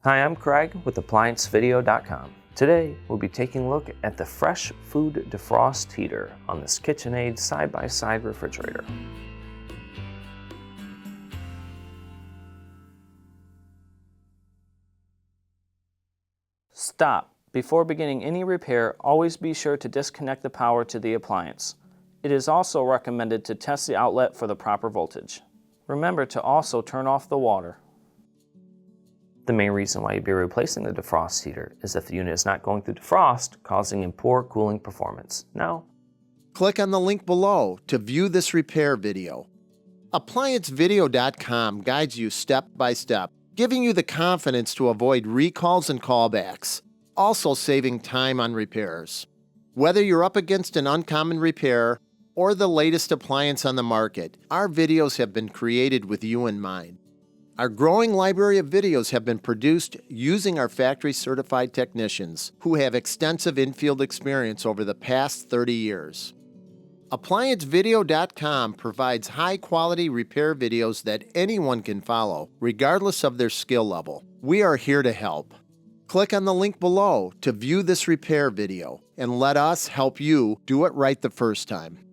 Hi, I'm Craig with ApplianceVideo.com. Today, we'll be taking a look at the fresh food defrost heater on this KitchenAid side-by-side refrigerator. Stop. Before beginning any repair, always be sure to disconnect the power to the appliance. It is also recommended to test the outlet for the proper voltage. Remember to also turn off the water. The main reason why you'd be replacing the defrost heater is if the unit is not going through defrost, causing in poor cooling performance. Now, click on the link below to view this repair video. ApplianceVideo.com guides you step by step, giving you the confidence to avoid recalls and callbacks, also saving time on repairs. Whether you're up against an uncommon repair or the latest appliance on the market, our videos have been created with you in mind. Our growing library of videos have been produced using our factory-certified technicians who have extensive infield experience over the past 30 years. ApplianceVideo.com provides high-quality repair videos that anyone can follow, regardless of their skill level. We are here to help. Click on the link below to view this repair video and let us help you do it right the first time.